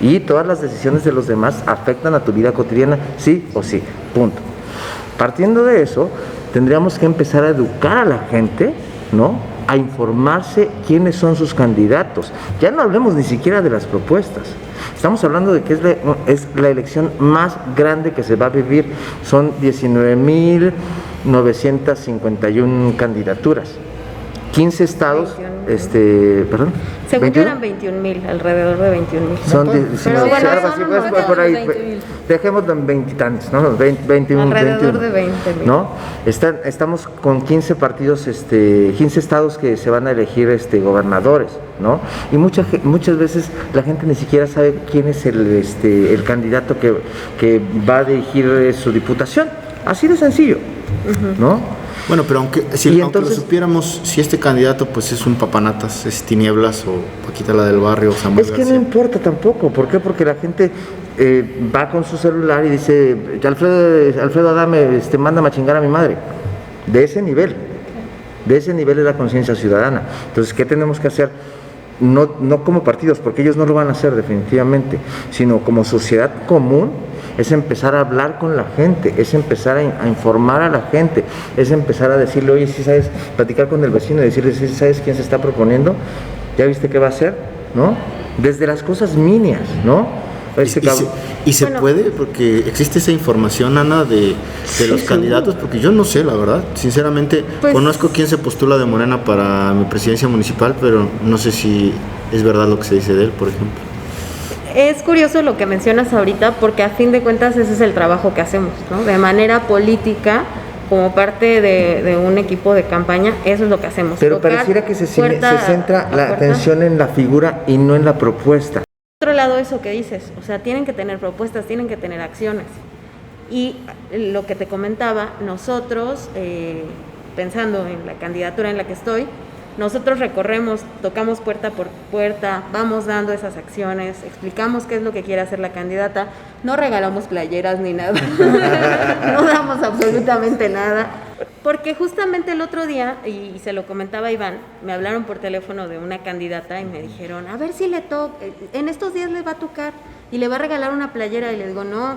S7: Y todas las decisiones de los demás afectan a tu vida cotidiana, sí o sí, punto. Partiendo de eso, tendríamos que empezar a educar a la gente, ¿no?, a informarse quiénes son sus candidatos. Ya no hablemos ni siquiera de las propuestas. Estamos hablando de que es la elección más grande que se va a vivir. Son 19.951 candidaturas. 15 estados, perdón.
S5: Según yo eran 21,000, alrededor de 21,000.
S7: Son
S5: pero
S7: 19,
S5: bueno,
S7: pues por ahí, dejémoslo en 20 y tantos, ¿no? 21,
S5: alrededor
S7: 21,
S5: de 20,000.
S7: ¿no? Estamos con 15 partidos, 15 estados que se van a elegir gobernadores, ¿no? Y muchas veces la gente ni siquiera sabe quién es el candidato que va a dirigir su diputación. Así de sencillo, ¿no?
S4: Bueno, pero aunque
S7: entonces,
S4: lo supiéramos, si este candidato pues es un papanatas, es Tinieblas o Paquita la del barrio, Samuel
S7: es que
S4: García.
S7: no importa tampoco. ¿Por qué? Porque la gente va con su celular y dice, Alfredo Adame, mándame a chingar a mi madre. De ese nivel es la conciencia ciudadana. Entonces, ¿qué tenemos que hacer? No como partidos, porque ellos no lo van a hacer definitivamente, sino como sociedad común, es empezar a hablar con la gente, es empezar a informar a la gente, es empezar a decirle, oye, si sabes, platicar con el vecino y decirle, si sabes quién se está proponiendo, ya viste qué va a hacer, ¿no? Desde las cosas minias, ¿no?
S4: Y se puede, porque existe esa información, Ana, de los candidatos, porque yo no sé, la verdad, sinceramente, conozco quién se postula de Morena para mi presidencia municipal, pero no sé si es verdad lo que se dice de él, por ejemplo.
S5: Es curioso lo que mencionas ahorita, porque a fin de cuentas ese es el trabajo que hacemos, ¿no? De manera política, como parte de un equipo de campaña, eso es lo que hacemos.
S7: Pero pareciera que se centra la atención en la figura y no en la propuesta.
S5: Por otro lado, eso que dices, o sea, tienen que tener propuestas, tienen que tener acciones. Y lo que te comentaba, nosotros, pensando en la candidatura en la que estoy, nosotros recorremos, tocamos puerta por puerta, vamos dando esas acciones, explicamos qué es lo que quiere hacer la candidata, no regalamos playeras ni nada, no damos absolutamente nada, porque justamente el otro día, y se lo comentaba a Iván, me hablaron por teléfono de una candidata y me dijeron, a ver si le toca, en estos días le va a tocar y le va a regalar una playera, y le digo, no,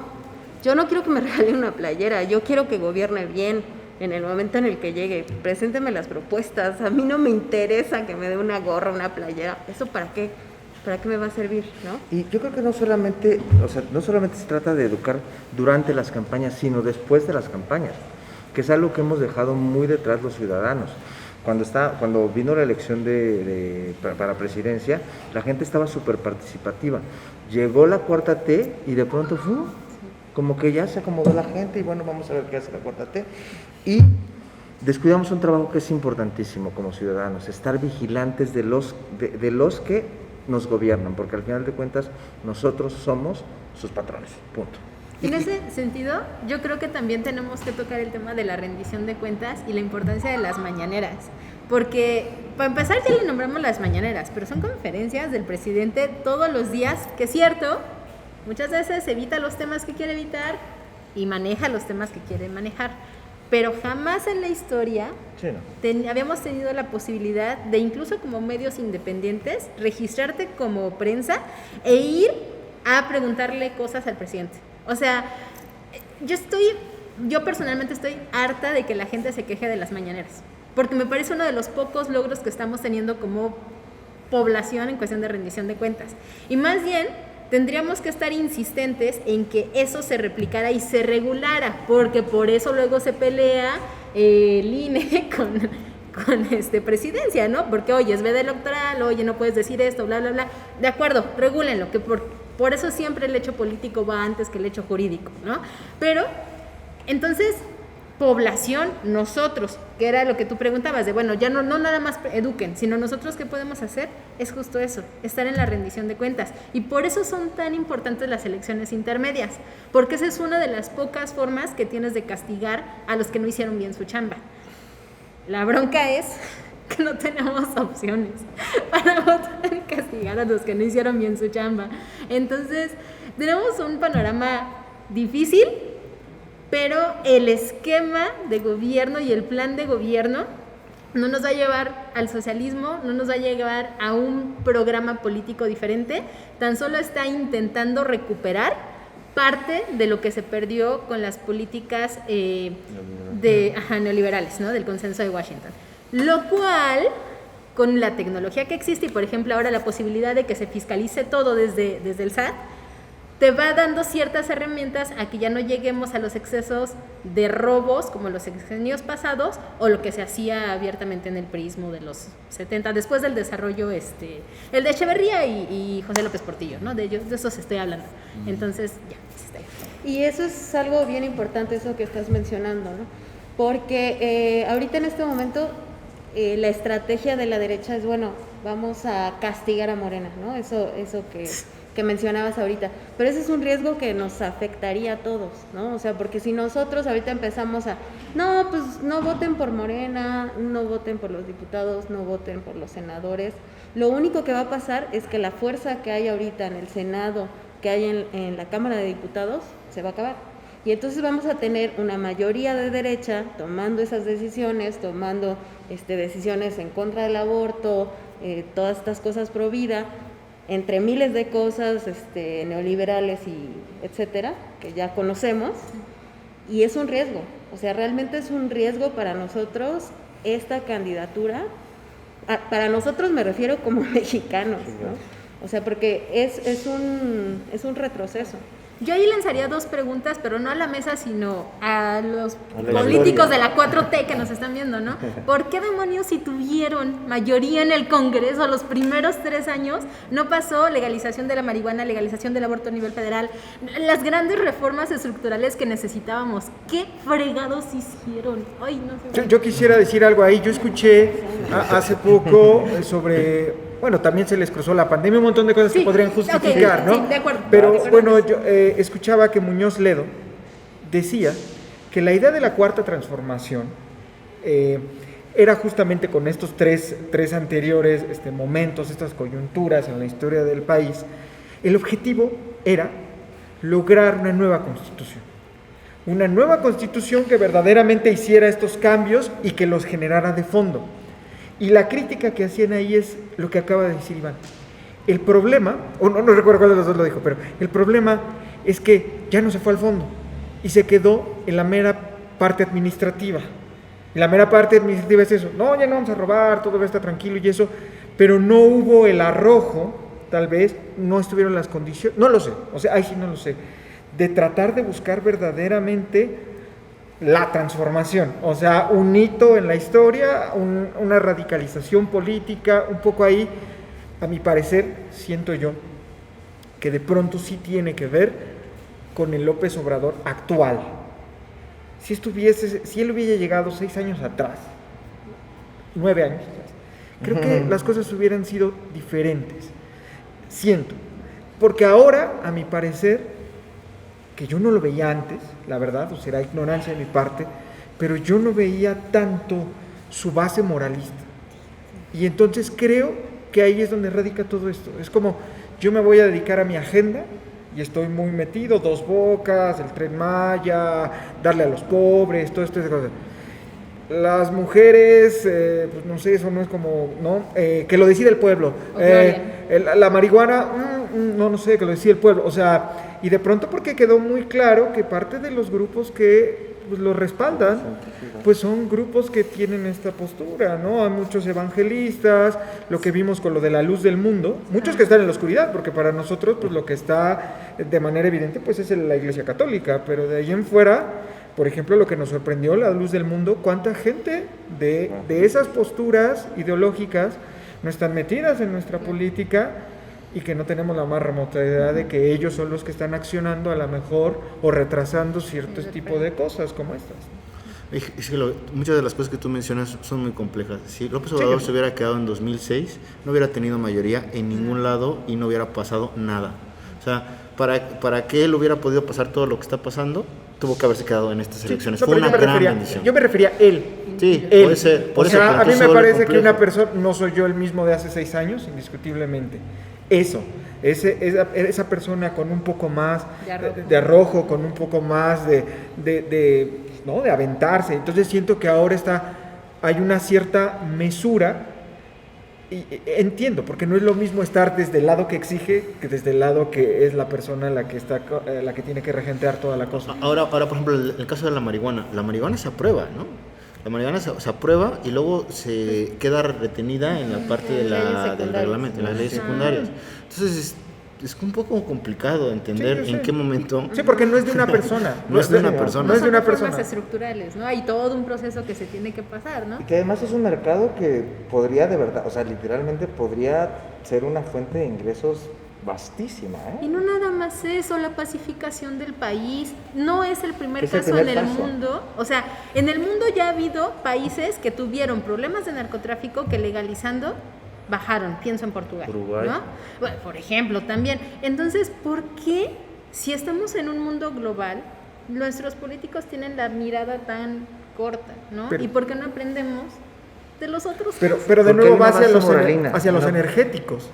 S5: yo no quiero que me regale una playera, yo quiero que gobierne bien. En el momento en el que llegue, presénteme las propuestas. A mí no me interesa que me dé una gorra, una playera. ¿Eso para qué? ¿Para qué me va a servir, no?
S7: Y yo creo que no solamente se trata de educar durante las campañas, sino después de las campañas, que es algo que hemos dejado muy detrás los ciudadanos. Cuando vino la elección para presidencia, la gente estaba súper participativa. Llegó la 4T y de pronto como que ya se acomodó la gente y bueno, vamos a ver qué hace la 4T. Y descuidamos un trabajo que es importantísimo como ciudadanos, estar vigilantes de los que nos gobiernan, porque al final de cuentas nosotros somos sus patrones, punto.
S8: En ese sentido, yo creo que también tenemos que tocar el tema de la rendición de cuentas y la importancia de las mañaneras, porque para empezar ya le nombramos las mañaneras, pero son conferencias del presidente todos los días, que es cierto, muchas veces evita los temas que quiere evitar y maneja los temas que quiere manejar, pero jamás en la historia habíamos tenido la posibilidad de, incluso como medios independientes, registrarte como prensa e ir a preguntarle cosas al presidente. O sea, yo personalmente estoy harta de que la gente se queje de las mañaneras, porque me parece uno de los pocos logros que estamos teniendo como población en cuestión de rendición de cuentas. Y más bien tendríamos que estar insistentes en que eso se replicara y se regulara, porque por eso luego se pelea el INE con presidencia, ¿no? Porque, oye, es veda electoral, oye, no puedes decir esto, bla, bla, bla. De acuerdo, regúlenlo, que por eso siempre el hecho político va antes que el hecho jurídico, ¿no? Pero, entonces, población, nosotros, que era lo que tú preguntabas, de bueno, ya no nada más eduquen, sino nosotros qué podemos hacer, es justo eso, estar en la rendición de cuentas. Y por eso son tan importantes las elecciones intermedias, porque esa es una de las pocas formas que tienes de castigar a los que no hicieron bien su chamba. La bronca es que no tenemos opciones para votar y castigar a los que no hicieron bien su chamba. Entonces, tenemos un panorama difícil, pero el esquema de gobierno y el plan de gobierno no nos va a llevar al socialismo, no nos va a llevar a un programa político diferente, tan solo está intentando recuperar parte de lo que se perdió con las políticas neoliberales, ¿no? Del consenso de Washington. Lo cual, con la tecnología que existe y, por ejemplo, ahora la posibilidad de que se fiscalice todo desde el SAT, te va dando ciertas herramientas a que ya no lleguemos a los excesos de robos como los sexenios pasados o lo que se hacía abiertamente en el priismo de los 70, después del desarrollo, el de Echeverría y José López Portillo, ¿no? De esos estoy hablando. Entonces, ya, está ahí.
S5: Y eso es algo bien importante, eso que estás mencionando, ¿no? Porque ahorita en este momento la estrategia de la derecha es, bueno, vamos a castigar a Morena, ¿no? Eso que mencionabas ahorita, pero ese es un riesgo que nos afectaría a todos, ¿no? O sea, porque si nosotros ahorita empezamos a, no, pues no voten por Morena, no voten por los diputados, no voten por los senadores, lo único que va a pasar es que la fuerza que hay ahorita en el Senado, que hay en la Cámara de Diputados, se va a acabar. Y entonces vamos a tener una mayoría de derecha tomando esas decisiones, tomando decisiones en contra del aborto, todas estas cosas pro vida, entre miles de cosas neoliberales y etcétera, que ya conocemos, y es un riesgo, o sea, realmente es un riesgo para nosotros esta candidatura, para nosotros me refiero como mexicanos, ¿no? O sea, porque es un retroceso.
S8: Yo ahí lanzaría 2 preguntas, pero no a la mesa, sino a los políticos de la 4T que nos están viendo, ¿no? ¿Por qué demonios, si tuvieron mayoría en el Congreso los primeros 3 años, no pasó legalización de la marihuana, legalización del aborto a nivel federal, las grandes reformas estructurales que necesitábamos? ¿Qué fregados hicieron? Ay, no sé.
S6: Yo quisiera decir algo ahí. Yo escuché hace poco sobre... Bueno, también se les cruzó la pandemia, un montón de cosas que podrían justificar, ¿no?
S8: Sí, de acuerdo.
S6: Pero bueno, yo escuchaba que Muñoz Ledo decía que la idea de la cuarta transformación era justamente con estos tres anteriores momentos, estas coyunturas en la historia del país, el objetivo era lograr una nueva constitución que verdaderamente hiciera estos cambios y que los generara de fondo. Y la crítica que hacían ahí es lo que acaba de decir Iván. El problema, o no recuerdo cuál de los dos lo dijo, pero el problema es que ya no se fue al fondo y se quedó en la mera parte administrativa. Y la mera parte administrativa es eso, no, ya no vamos a robar, todo va a estar tranquilo y eso, pero no hubo el arrojo, tal vez, no estuvieron las condiciones, no lo sé, o sea, ahí sí no lo sé, de tratar de buscar verdaderamente la transformación, o sea, un hito en la historia, una radicalización política, un poco ahí, a mi parecer, siento yo, que de pronto sí tiene que ver con el López Obrador actual. Si él hubiera llegado 6 años atrás, 9 años atrás, creo que las cosas hubieran sido diferentes, siento, porque ahora, a mi parecer, que yo no lo veía antes, la verdad, o será ignorancia de mi parte, pero yo no veía tanto su base moralista. Y entonces creo que ahí es donde radica todo esto. Es como, yo me voy a dedicar a mi agenda y estoy muy metido, 2 Bocas, el Tren Maya, darle a los pobres, todo esto de cosas. Las mujeres, pues no sé, eso no es como, ¿no? Que lo decide el pueblo. La marihuana, no sé, que lo decide el pueblo. O sea, y de pronto porque quedó muy claro que parte de los grupos que pues, lo respaldan, pues son grupos que tienen esta postura, ¿no? Hay muchos evangelistas, lo que vimos con lo de la luz del mundo, muchos que están en la oscuridad, porque para nosotros, pues lo que está de manera evidente, pues es la Iglesia Católica, pero de ahí en fuera, por ejemplo, lo que nos sorprendió, la luz del mundo, cuánta gente de esas posturas ideológicas no están metidas en nuestra política y que no tenemos la más remota idea de que ellos son los que están accionando a lo mejor o retrasando ciertos tipos de cosas como estas.
S4: Es que muchas de las cosas que tú mencionas son muy complejas. Si López Obrador se hubiera quedado en 2006, no hubiera tenido mayoría en ningún lado y no hubiera pasado nada. O sea, para que él hubiera podido pasar todo lo que está pasando, tuvo que haberse quedado en estas elecciones. Fue una gran bendición.
S6: Yo me refería a él.
S4: Sí, puede ser.
S6: O sea, a mí me parece que una persona, no soy yo el mismo de hace 6 años, indiscutiblemente. Esa persona con un poco más de arrojo, con un poco más de aventarse. Entonces siento que ahora hay una cierta mesura. Y entiendo, porque no es lo mismo estar desde el lado que exige que desde el lado que es la persona la que tiene que regentear toda la cosa.
S4: Ahora por ejemplo, el caso de la marihuana se aprueba, ¿no? La marihuana se aprueba y luego se queda retenida en la parte del reglamento, en las leyes secundarias. Entonces es un poco complicado entender en qué momento.
S6: Sí, porque no es de una persona.
S4: No es de una persona.
S8: No es de una persona. Son estructurales, ¿no? Hay todo un proceso que se tiene que pasar, ¿no?
S7: Y que además es un mercado que podría de verdad, o sea, literalmente podría ser una fuente de ingresos vastísima, ¿eh?
S8: Y no nada más eso, la pacificación del país no es el primer caso en el mundo. O sea, en el mundo ya ha habido países que tuvieron problemas de narcotráfico que legalizando bajaron, pienso en Portugal,
S7: Uruguay.
S8: ¿no? Bueno, por ejemplo, también. Entonces, ¿por qué, si estamos en un mundo global, nuestros políticos tienen la mirada tan corta, ¿no?
S6: Pero-
S8: ¿Y por qué no aprendemos de los otros?
S6: Pero de
S7: Porque
S6: nuevo
S7: hay
S6: va
S7: una
S6: hacia
S7: base moralina.
S6: hacia los
S7: No.
S6: energéticos.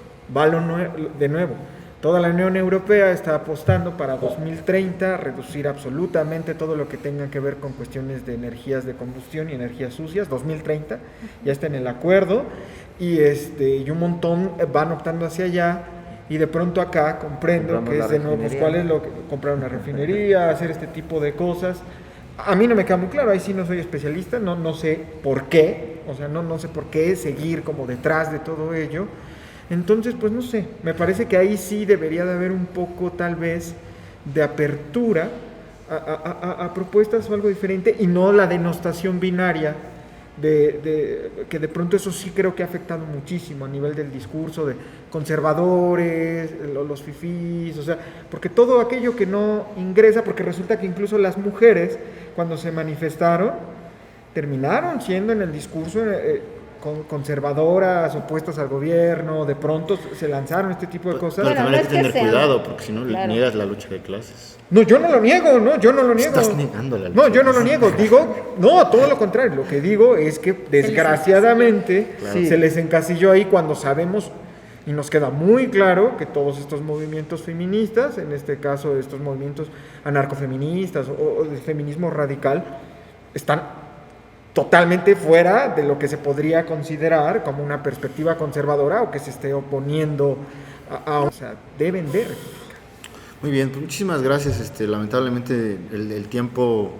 S6: De nuevo. Toda la Unión Europea está apostando para 2030 reducir absolutamente todo lo que tenga que ver con cuestiones de energías de combustión y energías sucias. 2030 ya está en el acuerdo y un montón van optando hacia allá. Y de pronto acá comprendo
S7: Compramos
S6: que
S7: la
S6: es de nuevo, pues,
S7: refinería,
S6: cuál
S7: ¿no?
S6: es lo que comprar una refinería, hacer este tipo de cosas. A mí no me queda muy claro, ahí sí no soy especialista, no sé por qué, o sea, no sé por qué seguir como detrás de todo ello. Entonces, pues no sé, me parece que ahí sí debería de haber un poco tal vez de apertura a propuestas o algo diferente y no la denostación binaria que de pronto eso sí creo que ha afectado muchísimo a nivel del discurso de conservadores, los fifís, o sea, porque todo aquello que no ingresa, porque resulta que incluso las mujeres cuando se manifestaron terminaron siendo en el discurso conservadoras, opuestas al gobierno, de pronto se lanzaron este tipo de cosas.
S4: Pero
S5: Bueno,
S4: también
S5: no
S4: hay
S5: es
S4: que
S5: que
S4: tener
S5: sean-
S4: cuidado, porque si no
S5: Claro.
S4: niegas la lucha de clases.
S6: No, yo no lo niego, yo no lo niego.
S4: Estás negando la
S6: No,
S4: lucha
S6: yo no
S4: de
S6: lo
S4: clases.
S6: niego, digo, no, todo lo contrario, lo que digo es que desgraciadamente
S7: Claro.
S6: se les encasilló ahí cuando sabemos y nos queda muy claro que todos estos movimientos feministas, en este caso estos movimientos anarcofeministas o de feminismo radical, están totalmente fuera de lo que se podría considerar como una perspectiva conservadora o que se esté oponiendo o sea, deben de rectificar.
S4: Muy bien, pues muchísimas gracias. Lamentablemente el tiempo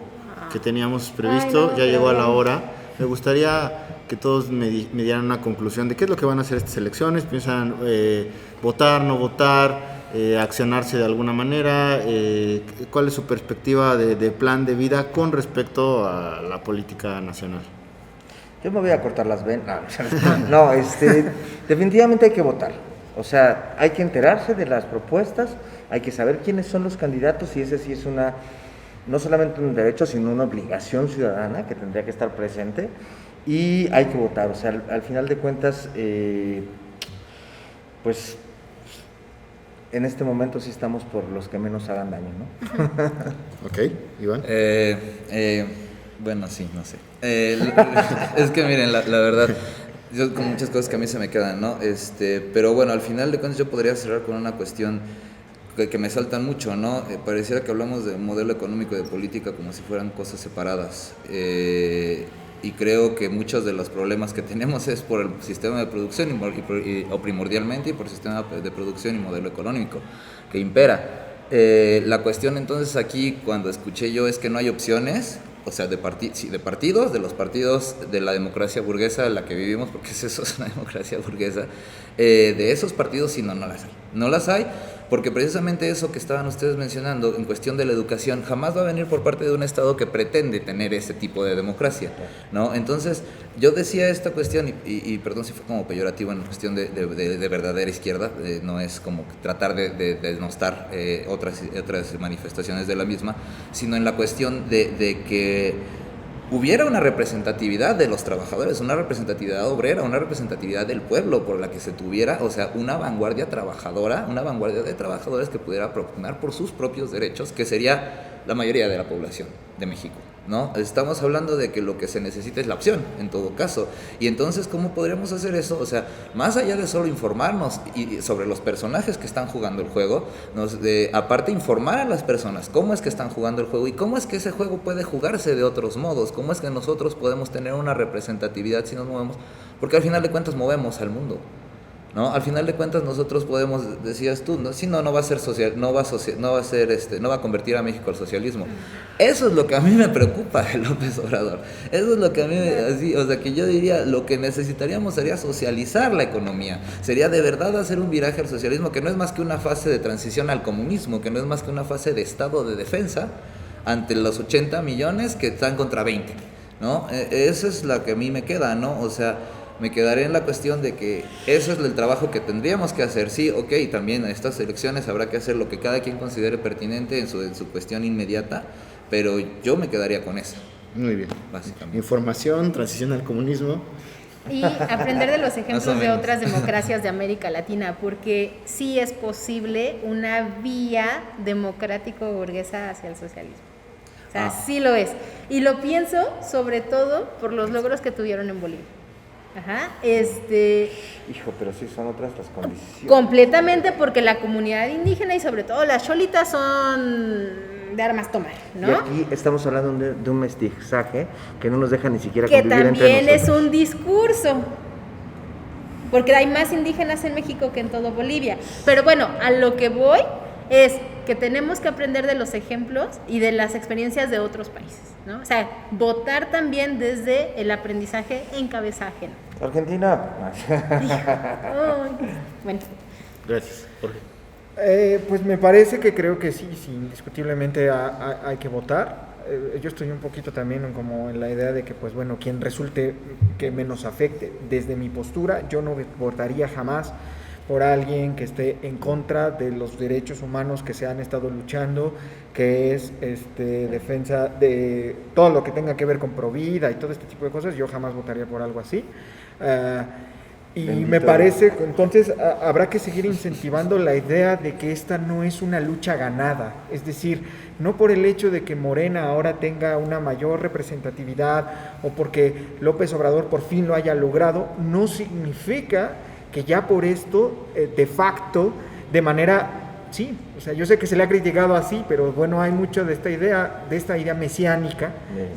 S4: que teníamos previsto
S5: Ay, no,
S4: ya llegó a la
S5: perdón.
S4: hora. Me gustaría que todos me dieran una conclusión de qué es lo que van a hacer estas elecciones. ¿Piensan votar, no votar, accionarse de alguna manera? ¿Cuál es su perspectiva de plan de vida con respecto a la política nacional?
S7: Yo me voy a cortar las venas. No, definitivamente hay que votar. O sea, hay que enterarse de las propuestas, hay que saber quiénes son los candidatos y ese sí es no solamente un derecho, sino una obligación ciudadana que tendría que estar presente y hay que votar. O sea, al final de cuentas, pues en este momento sí estamos por los que menos hagan daño, ¿no?
S4: Ok, Iván.
S9: Bueno, sí, no sé. Es que miren, la verdad, yo con muchas cosas que a mí se me quedan, ¿no? Pero bueno, al final de cuentas yo podría cerrar con una cuestión que me saltan mucho, ¿no? Pareciera que hablamos de modelo económico y de política como si fueran cosas separadas. Y creo que muchos de los problemas que tenemos es por el sistema de producción o primordialmente y por el sistema de producción y modelo económico que impera. La cuestión entonces aquí cuando escuché yo es que no hay opciones, o sea, de los partidos de la democracia burguesa en la que vivimos, porque eso es una democracia burguesa, de esos partidos sí no las hay. No las hay porque precisamente eso que estaban ustedes mencionando en cuestión de la educación jamás va a venir por parte de un Estado que pretende tener ese tipo de democracia, ¿no? Entonces yo decía esta cuestión y perdón si fue como peyorativo en cuestión de verdadera izquierda, no es como tratar de denostar otras manifestaciones de la misma, sino en la cuestión de que hubiera una representatividad de los trabajadores, una representatividad obrera, una representatividad del pueblo por la que se tuviera, o sea, una vanguardia trabajadora, una vanguardia de trabajadores que pudiera propugnar por sus propios derechos, que sería la mayoría de la población de México, ¿no? Estamos hablando de que lo que se necesita es la opción, en todo caso. Y entonces, ¿cómo podríamos hacer eso? O sea, más allá de solo informarnos sobre los personajes que están jugando el juego, aparte informar a las personas cómo es que están jugando el juego y cómo es que ese juego puede jugarse de otros modos, cómo es que nosotros podemos tener una representatividad si nos movemos, porque al final de cuentas movemos al mundo, ¿no? Al final de cuentas nosotros podemos, decías tú, ¿no? Si no va a ser social, no va a convertir a México al socialismo. Eso es lo que a mí me preocupa de López Obrador. Eso es lo que a mí, o sea, que yo diría, lo que necesitaríamos sería socializar la economía. Sería de verdad hacer un viraje al socialismo, que no es más que una fase de transición al comunismo, que no es más que una fase de estado de defensa ante los 80 millones que están contra 20, ¿no? Esa es la que a mí me queda, ¿no? O sea, me quedaré en la cuestión de que ese es el trabajo que tendríamos que hacer. Sí, ok, también en estas elecciones habrá que hacer lo que cada quien considere pertinente en su cuestión inmediata, pero yo me quedaría con eso,
S4: Muy bien.
S9: básicamente.
S4: Información, transición al comunismo
S8: Y aprender de los ejemplos
S9: Más o
S8: de
S9: menos.
S8: otras democracias de América Latina, porque sí es posible una vía democrático-burguesa hacia el socialismo. O sea, sí lo es. Y lo pienso sobre todo por los logros que tuvieron en Bolivia. Ajá,
S7: Hijo, pero sí son otras las condiciones.
S8: completamente, porque la comunidad indígena y sobre todo las cholitas son de armas tomar,
S7: Y
S8: ¿no?
S7: aquí estamos hablando de un mestizaje que no nos deja ni siquiera
S8: Que
S7: convivir entre
S8: también
S7: nosotros.
S8: es un discurso, porque hay más indígenas en México que en todo Bolivia. Pero bueno, a lo que voy es que tenemos que aprender de los ejemplos y de las experiencias de otros países, ¿no? O sea, votar también desde el aprendizaje en cabeza ajena.
S7: Argentina.
S8: Ay, bueno,
S4: Gracias, Jorge.
S6: Pues me parece que creo que sí, indiscutiblemente hay que votar. Yo estoy un poquito también como en la idea de que, pues bueno, quien resulte que menos afecte. Desde mi postura, yo no votaría jamás por alguien que esté en contra de los derechos humanos que se han estado luchando, que es defensa de todo lo que tenga que ver con Provida y todo este tipo de cosas. Yo jamás votaría por algo así. Y
S7: Bendito
S6: me parece, entonces habrá que seguir incentivando la idea de que esta no es una lucha ganada, es decir, no por el hecho de que Morena ahora tenga una mayor representatividad o porque López Obrador por fin lo haya logrado, no significa que ya por esto, de facto, de manera, sí, o sea, yo sé que se le ha criticado así, pero bueno, hay mucho de esta idea mesiánica,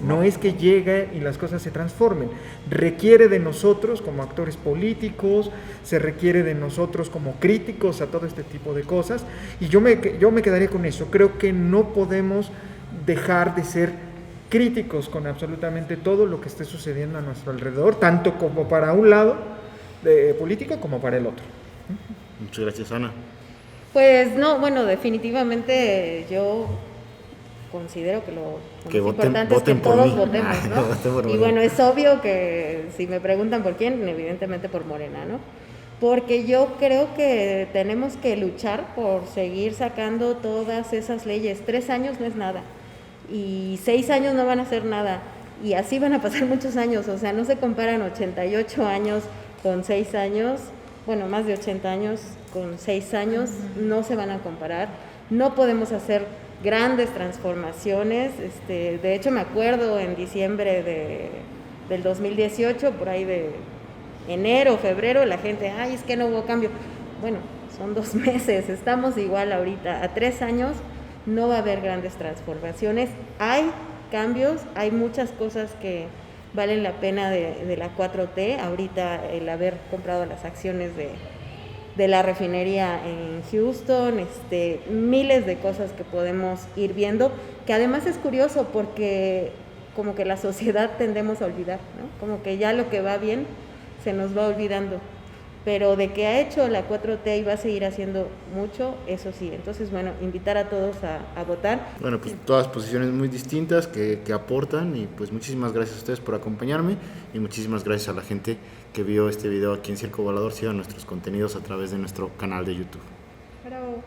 S6: no es que llegue y las cosas se transformen, requiere de nosotros como actores políticos, se requiere de nosotros como críticos a todo este tipo de cosas, y yo me quedaría con eso, creo que no podemos dejar de ser críticos con absolutamente todo lo que esté sucediendo a nuestro alrededor, tanto como para un lado político como para el otro.
S4: Muchas gracias, Ana.
S5: Pues no, bueno, definitivamente yo considero que lo
S4: Que
S5: más
S4: voten-
S5: importante es que
S4: voten por
S5: todos
S4: mí.
S5: votemos,
S4: Que
S5: ¿no?
S4: voten por
S5: Y
S4: Morena.
S5: bueno, es obvio que si me preguntan por quién, evidentemente por Morena, ¿no? Porque yo creo que tenemos que luchar por seguir sacando todas esas leyes. 3 años no es nada y 6 años no van a hacer nada y así van a pasar muchos años, o sea, no se comparan 88 años con 6 años, bueno, más de 80 años con 6 años, no se van a comparar, no podemos hacer grandes transformaciones, de hecho me acuerdo en diciembre del 2018, por ahí de enero, febrero, la gente, ay, es que no hubo cambio, bueno, son 2 meses, estamos igual ahorita, a 3 años no va a haber grandes transformaciones, hay cambios, hay muchas cosas que valen la pena de la 4T, ahorita el haber comprado las acciones de la refinería en Houston, miles de cosas que podemos ir viendo, que además es curioso porque como que la sociedad tendemos a olvidar, ¿no? Como que ya lo que va bien se nos va olvidando, pero de que ha hecho la 4T y va a seguir haciendo mucho, eso sí. Entonces, bueno, invitar a todos a votar.
S4: Bueno, pues todas posiciones muy distintas que aportan y pues muchísimas gracias a ustedes por acompañarme y muchísimas gracias a la gente que vio este video aquí en Circo Volador. Sigan nuestros contenidos a través de nuestro canal de YouTube.
S8: bravo.